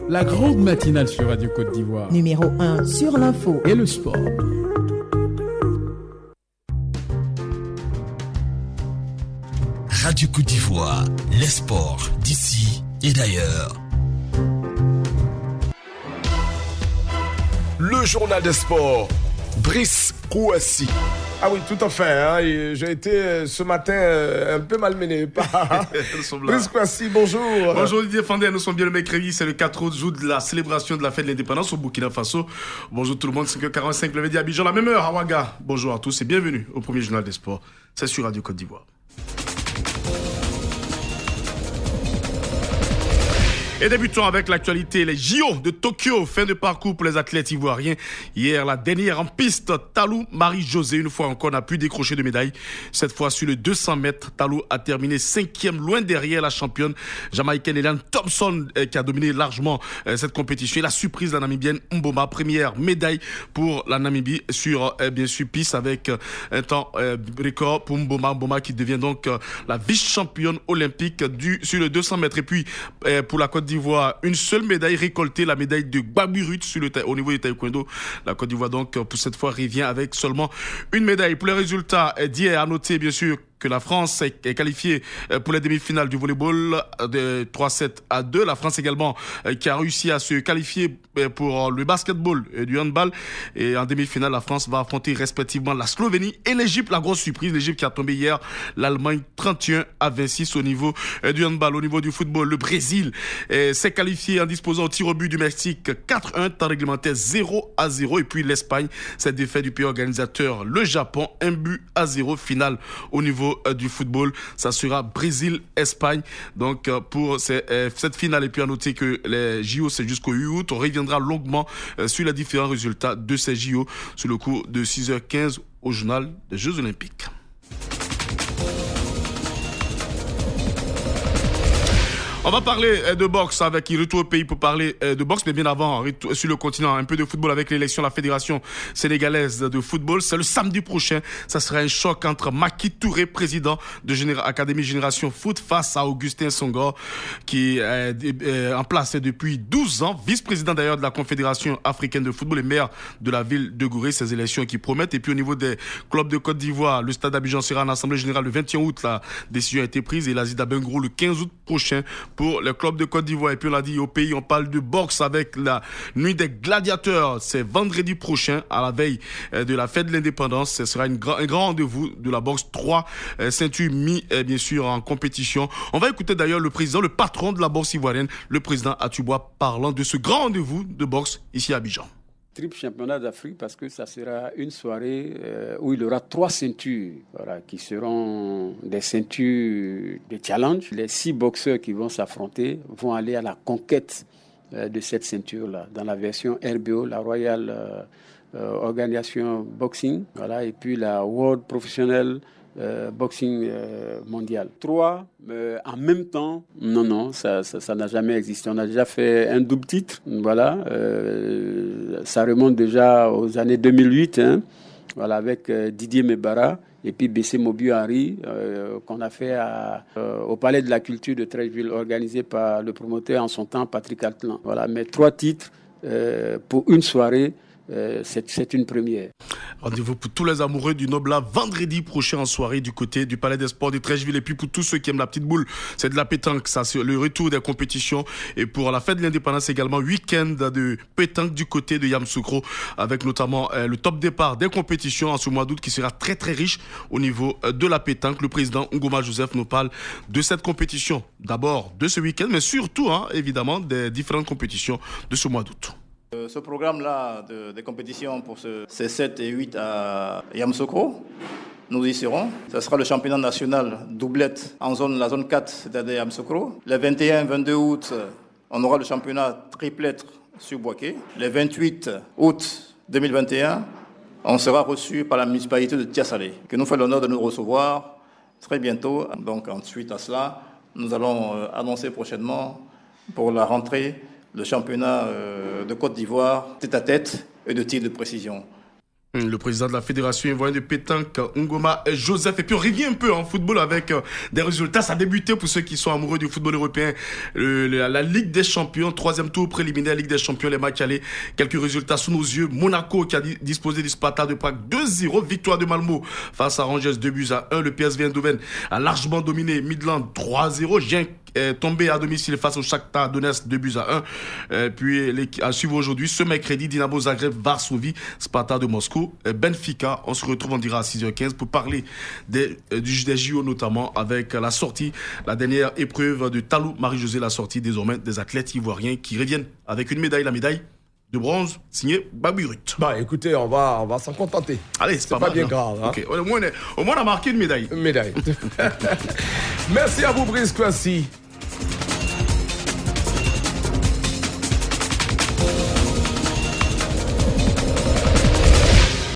La grande matinale sur Radio Côte d'Ivoire. Numéro 1 sur l'info Et le sport. Radio Côte d'Ivoire, les sports d'ici et d'ailleurs. Le journal des sports, Brice Kouassi. Ah oui, tout à fait. Hein. J'ai été ce matin un peu malmené par Brice Kouassi. Bonjour. Bonjour Didier Fandé, nous sommes bien le mercredi, c'est le 4 août, jour de la célébration de la fête de l'indépendance au Burkina Faso. Bonjour tout le monde, 5h45, le midi à Abidjan, la même heure à Ouaga. Bonjour à tous et bienvenue au premier journal des sports. C'est sur Radio Côte d'Ivoire. Et débutons avec l'actualité, les JO de Tokyo, fin de parcours pour les athlètes ivoiriens. Hier, la dernière en piste, Talou Marie-Josée, une fois encore, n'a pu décrocher de médaille. Cette fois, sur le 200 mètres, Talou a terminé 5e, loin derrière la championne jamaïcaine Hélène Thompson, qui a dominé largement cette compétition. Et la surprise, la Namibienne Mboma, première médaille pour la Namibie sur, bien sûr, piste avec un temps record pour Mboma qui devient donc la vice-championne olympique sur le 200 mètres. Et puis, pour la Côte d'Ivoire, une seule médaille récoltée, la médaille de Gbagburut au niveau du taekwondo. La Côte d'Ivoire, donc, pour cette fois, revient avec seulement une médaille. Pour les résultats d'hier, à noter, bien sûr, que la France est qualifiée pour les demi-finales du volleyball de 3-7-2. La France également qui a réussi à se qualifier pour le basketball et du handball. Et en demi-finale, la France va affronter respectivement la Slovénie et l'Égypte. La grosse surprise, l'Égypte qui a tombé hier l'Allemagne 31-26 au niveau du handball. Au niveau du football, le Brésil s'est qualifié en disposant au tir au but du Mexique 4-1, temps réglementaire 0-0. Et puis l'Espagne, cette défaite du pays organisateur, le Japon, 1-0, finale au niveau du football. Ça sera Brésil-Espagne. Donc pour cette finale, et puis à noter que les JO c'est jusqu'au 8 août. On reviendra longuement sur les différents résultats de ces JO sur le cours de 6h15 au journal des Jeux Olympiques. On va parler de boxe avec retour au pays pour parler de boxe, mais bien avant, sur le continent, un peu de football avec l'élection de la Fédération sénégalaise de football. C'est le samedi prochain. Ça sera un choc entre Maki Touré, président de Académie Génération Foot, face à Augustin Senghor, qui est en place depuis 12 ans, vice-président d'ailleurs de la Confédération africaine de football et maire de la ville de Gorée. Ces élections qui promettent. Et puis au niveau des clubs de Côte d'Ivoire, le stade d'Abidjan sera en assemblée générale le 21 août. La décision a été prise et l'Azida Bengrou le 15 août prochain pour le club de Côte d'Ivoire. Et puis on l'a dit, au pays, on parle de boxe avec la nuit des gladiateurs. C'est vendredi prochain, à la veille de la fête de l'indépendance. Ce sera un grand rendez-vous de la boxe. 3 ceintures mis, bien sûr, en compétition. On va écouter d'ailleurs le président, le patron de la boxe ivoirienne, le président Atubois, parlant de ce grand rendez-vous de boxe ici à Abidjan. Triple championnat d'Afrique parce que ça sera une soirée où il y aura 3 ceintures qui seront des ceintures de challenge. Les 6 boxeurs qui vont s'affronter vont aller à la conquête de cette ceinture-là dans la version RBO, la Royal Organisation Boxing, et puis la World Professional Boxing mondial. 3 en même temps, non, ça n'a jamais existé. On a déjà fait un double titre, ça remonte déjà aux années 2008, avec Didier Mebara et puis Bessé Mobu-Henri, qu'on a fait au Palais de la Culture de Treichville, organisé par le promoteur en son temps, Patrick Altlan. Mais 3 titres pour une soirée. C'est une première. Rendez-vous pour tous les amoureux du Nobla vendredi prochain en soirée du côté du Palais des Sports de Treichville. Et puis pour tous ceux qui aiment la petite boule, c'est de la pétanque, ça c'est le retour des compétitions. Et pour la fête de l'indépendance également, week-end de pétanque du côté de Yamoussoukro, avec notamment le top départ des compétitions en ce mois d'août qui sera très très riche au niveau de la pétanque. Le président Ngoma Joseph nous parle de cette compétition, d'abord de ce week-end, mais surtout évidemment des différentes compétitions de ce mois d'août. Ce programme-là de compétition pour ces 7 et 8 à Yamoussoukro, nous y serons. Ce sera le championnat national doublette la zone 4, c'est-à-dire Yamoussoukro. Le 21-22 août, on aura le championnat triplette sur Boaké. Le 28 août 2021, on sera reçu par la municipalité de Tiasalé, qui nous fait l'honneur de nous recevoir très bientôt. Donc ensuite à cela, nous allons annoncer prochainement pour la rentrée le championnat de Côte d'Ivoire, tête-à-tête et de tir de précision. Le président de la Fédération ivoirienne de pétanque, Ngoma Joseph. Et puis on revient un peu en football avec des résultats. Ça a débuté pour ceux qui sont amoureux du football européen. La Ligue des Champions, 3e tour préliminaire, Ligue des Champions, les matchs allés. Quelques résultats sous nos yeux. Monaco qui a disposé du Spartak de Prague 2-0. Victoire de Malmo face à Rangers 2-1. Le PSV Eindhoven a largement dominé Midland 3-0. Genk est tombé à domicile face au Shakhtar Donetsk 2-1. Puis à suivre aujourd'hui, ce mercredi, Dynamo Zagreb, Varsovie, Spartak de Moscou, Benfica. On se retrouve, on dira à 6h15 pour parler des JO notamment avec la sortie, la dernière épreuve de Talou Marie-Josée, la sortie désormais des athlètes ivoiriens qui reviennent avec une médaille, la médaille de bronze signée Baburut. Bah écoutez, on va s'en contenter. Allez, c'est pas bien hein. grave. Hein. Okay. Au moins, on a marqué une médaille. Merci à vous, Brice Kwasi.